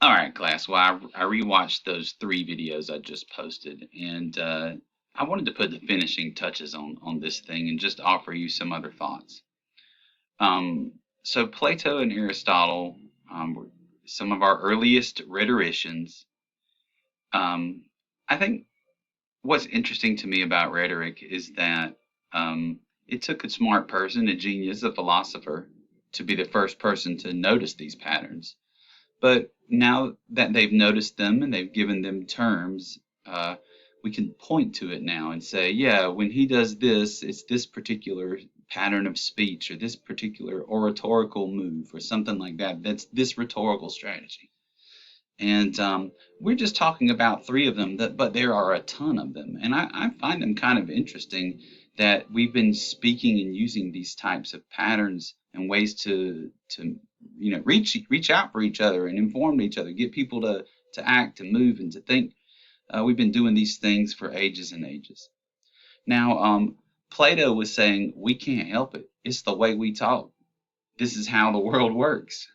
All right, class. Well, I rewatched those three videos I just posted, and I wanted to put the finishing touches on this thing and just offer you some other thoughts. Um, so Plato and Aristotle were some of our earliest rhetoricians. Um, I think what's interesting to me about rhetoric is that it took a smart person, a genius, a philosopher, to be the first person to notice these patterns. But now that they've noticed them and they've given them terms, we can point to it now and say, yeah, when he does this, it's this particular pattern of speech or this particular oratorical move or something like that. That's this rhetorical strategy. And we're just talking about three of them, but there are a ton of them. And I find them kind of interesting that we've been speaking and using these types of patterns and ways to reach out for each other and inform each other, get people to act, to move, and to think. We've been doing these things for ages and ages. Now, Plato was saying we can't help it. It's the way we talk. This is how the world works.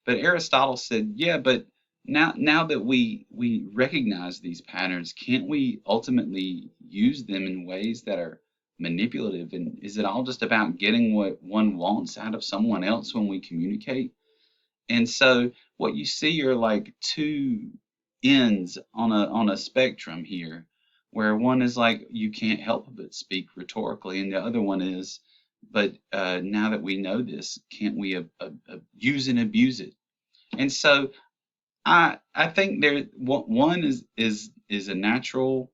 But Aristotle said, yeah, but now that we recognize these patterns, can't we ultimately use them in ways that are manipulative? And is it all just about getting what one wants out of someone else when we communicate? And so what you see are like two ends on a spectrum here, where one is like you can't help but speak rhetorically, and the other one is, but now that we know this, can't we use and abuse it? And so I think one is a natural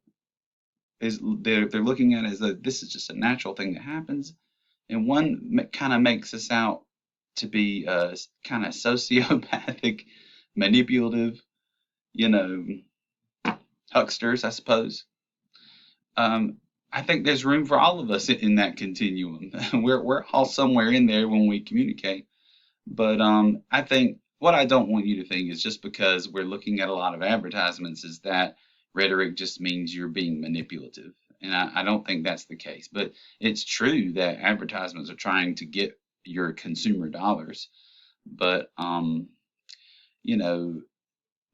is they're looking at it as a this is just a natural thing that happens, and one kind of makes us out to be kind of sociopathic, manipulative, you know, hucksters, I suppose. Um, I think there's room for all of us in that continuum. We're all somewhere in there when we communicate. But I think what I don't want you to think is just because we're looking at a lot of advertisements is that rhetoric just means you're being manipulative. And I don't think that's the case. But it's true that advertisements are trying to get your consumer dollars. But you know,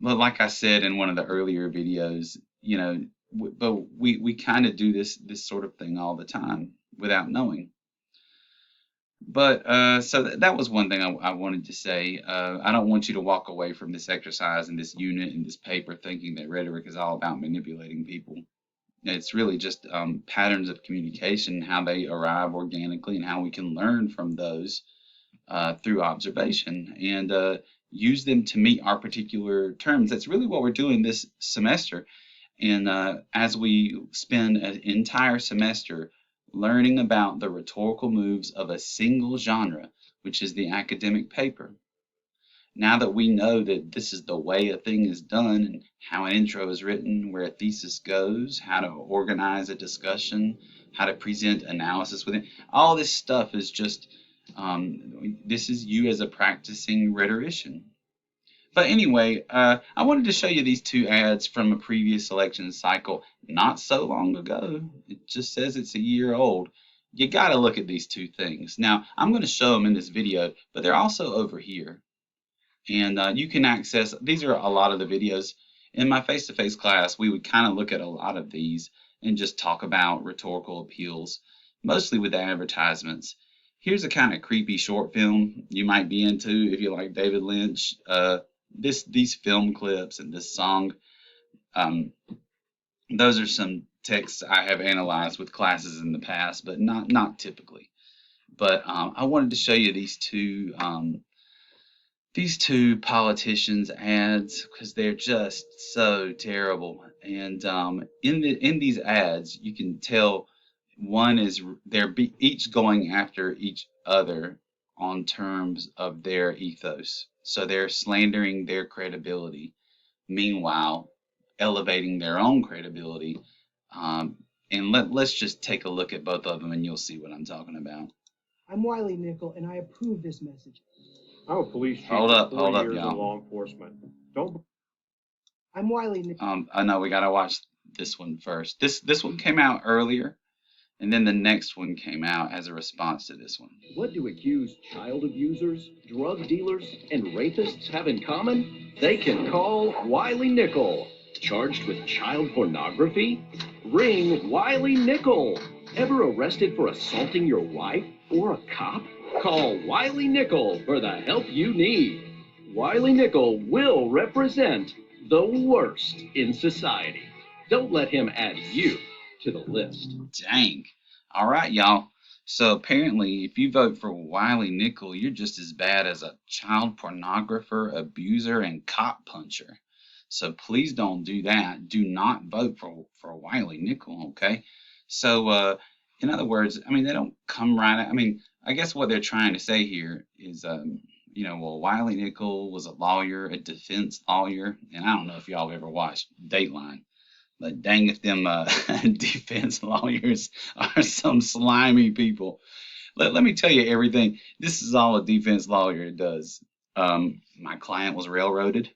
well, like I said in one of the earlier videos, but we kind of do this sort of thing all the time without knowing. But so that was one thing I wanted to say. I don't want you to walk away from this exercise and this unit and this paper thinking that rhetoric is all about manipulating people. It's really just patterns of communication, how they arrive organically, and how we can learn from those through observation and use them to meet our particular terms. That's really what we're doing this semester. And as we spend an entire semester learning about the rhetorical moves of a single genre, which is the academic paper, now that we know that this is the way a thing is done and how an intro is written, where a thesis goes, how to organize a discussion, how to present analysis with it, all this stuff is just, this is you as a practicing rhetorician. But anyway, I wanted to show you these two ads from a previous election cycle not so long ago. It just says it's a year old. You got to look at these two things. Now, I'm going to show them in this video, but they're also over here. And you can access, these are a lot of the videos. In my face-to-face class, we would kind of look at a lot of these and just talk about rhetorical appeals, mostly with the advertisements. Here's a kind of creepy short film you might be into if you like David Lynch. These film clips and this song, um, those are some texts I have analyzed with classes in the past, but not typically. But I wanted to show you these two politicians ads because they're just so terrible. And in these ads, you can tell one is each going after each other on terms of their ethos. So they're slandering their credibility, meanwhile elevating their own credibility. Um, and let's just take a look at both of them, and you'll see what I'm talking about. I'm Wiley Nickel, and I approve this message. I'm a police chief Hold with up, 40 hold up, years in y'all. law enforcement. Don't. I'm Wiley Nickel. I know we gotta watch this one first. This one came out earlier, And then the next one came out as a response to this one. What do accused child abusers, drug dealers, and rapists have in common? They can call Wiley Nickel. Charged with child pornography? Ring Wiley Nickel. Ever arrested for assaulting your wife or a cop? Call Wiley Nickel for the help you need. Wiley Nickel will represent the worst in society. Don't let him add you to the list. Dang. All right, y'all. So apparently, if you vote for Wiley Nickel, you're just as bad as a child pornographer, abuser, and cop puncher. So please don't do that. Do not vote for Wiley Nickel, okay? So, in other words, I mean, they don't come right. I mean, I guess what they're trying to say here is, well, Wiley Nickel was a lawyer, a defense lawyer, and I don't know if y'all have ever watched Dateline. But dang if them defense lawyers are some slimy people. Let me tell you everything. This is all a defense lawyer does. My client was railroaded.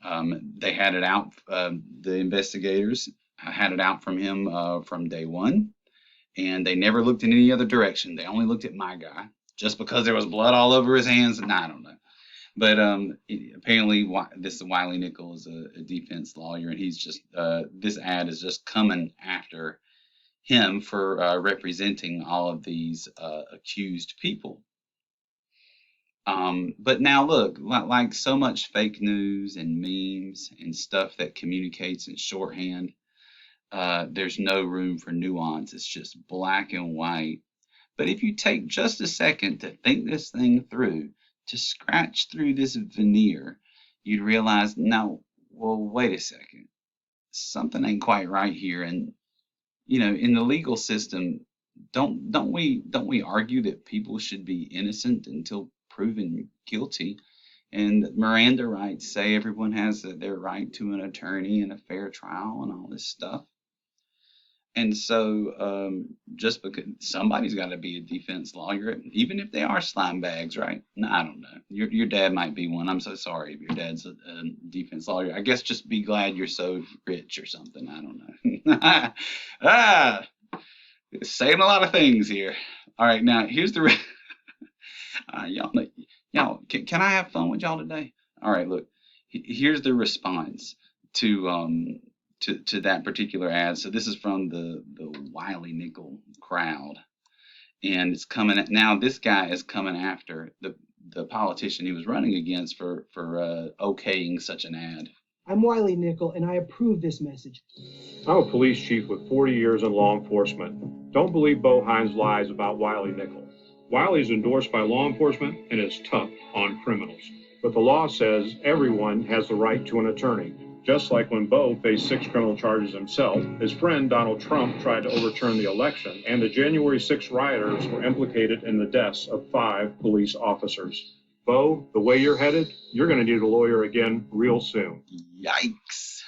They had it out, the investigators had it out from him from day one. And they never looked in any other direction. They only looked at my guy. Just because there was blood all over his hands, and I don't know. But apparently, this Wiley Nickel is a defense lawyer, and he's just this ad is just coming after him for representing all of these accused people. But now look, like so much fake news and memes and stuff that communicates in shorthand, there's no room for nuance. It's just black and white. But if you take just a second to think this thing through, to scratch through this veneer, you'd realize, no, well, wait a second. Something ain't quite right here. And, in the legal system, don't we argue that people should be innocent until proven guilty? And Miranda rights say everyone has their right to an attorney and a fair trial and all this stuff. And so just because somebody's got to be a defense lawyer, even if they are slime bags, right? No, I don't know. Your dad might be one. I'm so sorry if your dad's a defense lawyer. I guess just be glad you're so rich or something. I don't know. Saying a lot of things here. All right, now here's the y'all. Can I have fun with y'all today? All right, look. Here's the response to that particular ad. So this is from the Wiley Nickel crowd, and it's coming at, now this guy is coming after the politician he was running against for okaying such an ad. I'm Wiley Nickel, and I approve this message. I'm a police chief with 40 years in law enforcement. Don't believe Bo Hines' lies about Wiley Nickel. Wiley is endorsed by law enforcement and is tough on criminals. But the law says everyone has the right to an attorney. Just like when Bo faced 6 criminal charges himself, his friend Donald Trump tried to overturn the election, and the January 6 rioters were implicated in the deaths of 5 police officers. Bo, the way you're headed, you're going to need a lawyer again real soon. Yikes.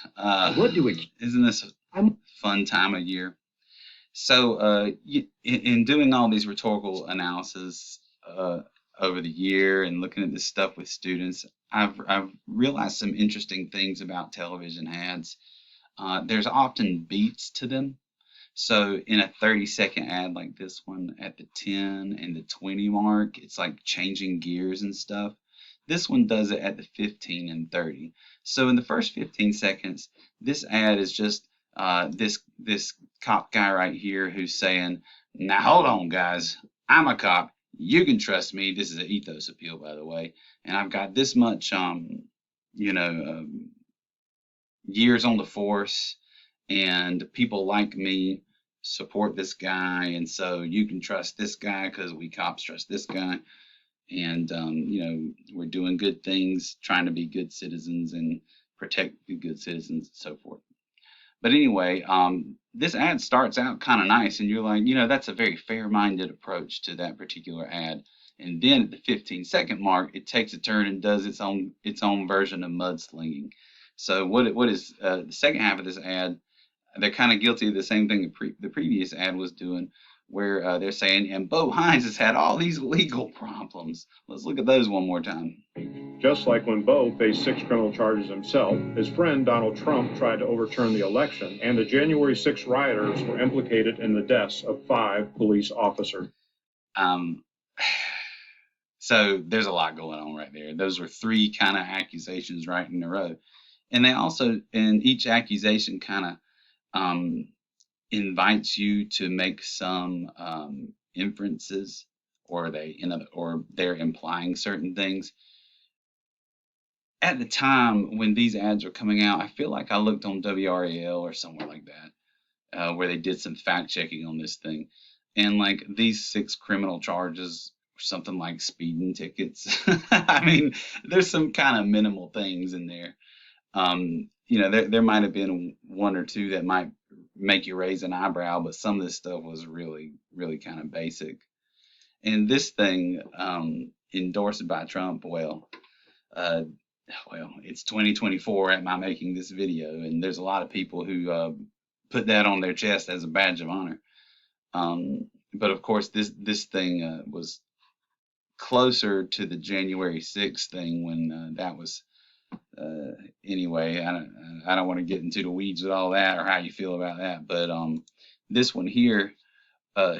Isn't this a fun time of year? So in doing all these rhetorical analysis over the year and looking at this stuff with students, I've realized some interesting things about television ads. There's often beats to them. So in a 30-second ad like this one, at the 10 and the 20 mark, it's like changing gears and stuff. This one does it at the 15 and 30. So in the first 15 seconds, this ad is just this cop guy right here who's saying, now hold on guys, I'm a cop. You can trust me. This is an ethos appeal, by the way. And I've got this much, years on the force, and people like me support this guy. And so you can trust this guy because we cops trust this guy. And, we're doing good things, trying to be good citizens and protect the good citizens and so forth. But anyway, this ad starts out kind of nice, and you're like, that's a very fair-minded approach to that particular ad. And then at the 15-second mark, it takes a turn and does its own version of mudslinging. So what is the second half of this ad? They're kind of guilty of the same thing the previous ad was doing, where they're saying, and Bo Hines has had all these legal problems. Let's look at those one more time. Just like when Bo faced 6 criminal charges himself, his friend Donald Trump tried to overturn the election, and the January 6 rioters were implicated in the deaths of 5 police officers. So there's a lot going on right there. Those were 3 kind of accusations right in a row. And they also, and each accusation kind of invites you to make some inferences, or they're implying certain things. At the time when these ads were coming out, I feel like I looked on WRAL or somewhere like that, where they did some fact checking on this thing, and like these 6 criminal charges, something like speeding tickets. I mean, there's some kind of minimal things in there. There might have been 1 or 2 that might make you raise an eyebrow, but some of this stuff was really, really kind of basic. And this thing, endorsed by Trump, well, it's 2024 at my making this video, and there's a lot of people who put that on their chest as a badge of honor. But of course, this thing was closer to the January 6th thing when that was. Anyway, I don't want to get into the weeds with all that or how you feel about that, but this one here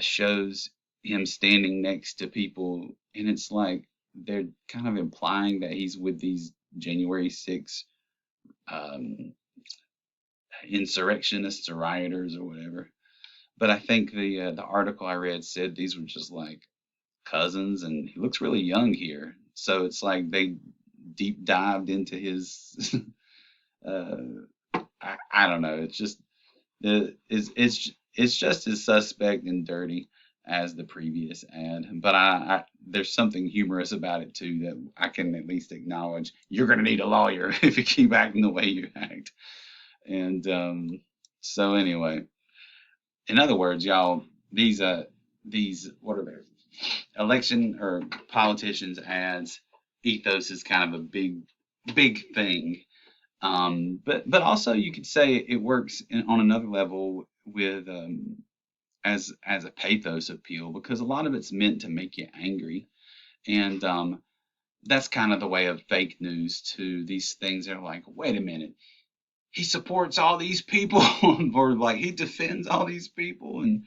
shows him standing next to people, and it's like they're kind of implying that he's with these January 6 insurrectionists or rioters or whatever. But I think the article I read said these were just like cousins, and he looks really young here. So it's like they deep dived into his I don't know. It's just it's just as suspect and dirty as the previous ad. But I there's something humorous about it too that I can at least acknowledge. You're gonna need a lawyer if you keep acting the way you act. And so anyway, in other words, y'all, these what are they? Election or politicians ads. Ethos is kind of a big thing. But also you could say it works on another level with as a pathos appeal, because a lot of it's meant to make you angry, and that's kind of the way of fake news too. These things are like, wait a minute, he supports all these people, or like he defends all these people, and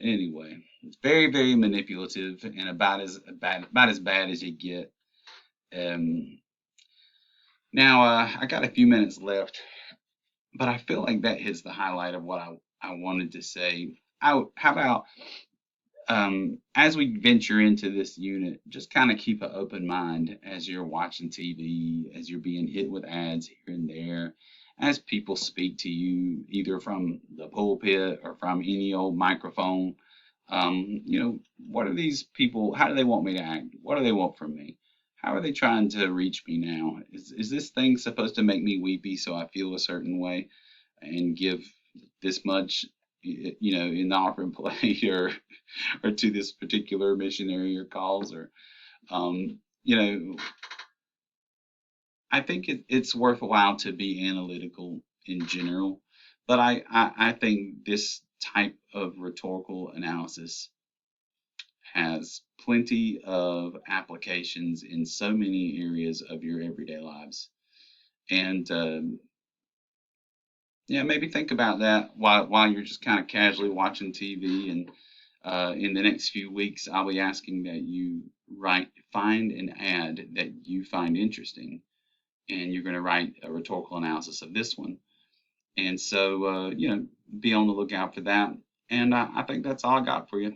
anyway, it's very, very manipulative and about as bad as you get. Now, I got a few minutes left, but I feel like that hits the highlight of what I wanted to say. How about, as we venture into this unit, just kind of keep an open mind as you're watching TV, as you're being hit with ads here and there, as people speak to you, either from the pulpit or from any old microphone. What are these people, how do they want me to act? What do they want from me? How are they trying to reach me now? Is this thing supposed to make me weepy so I feel a certain way and give this much, in the offering plate or to this particular missionary or cause, or, I think it's worthwhile to be analytical in general, but I think this type of rhetorical analysis has plenty of applications in so many areas of your everyday lives. And maybe think about that while you're just kind of casually watching TV. And in the next few weeks, I'll be asking that you find an ad that you find interesting, and you're going to write a rhetorical analysis of this one. And so, be on the lookout for that. And I think that's all I got for you.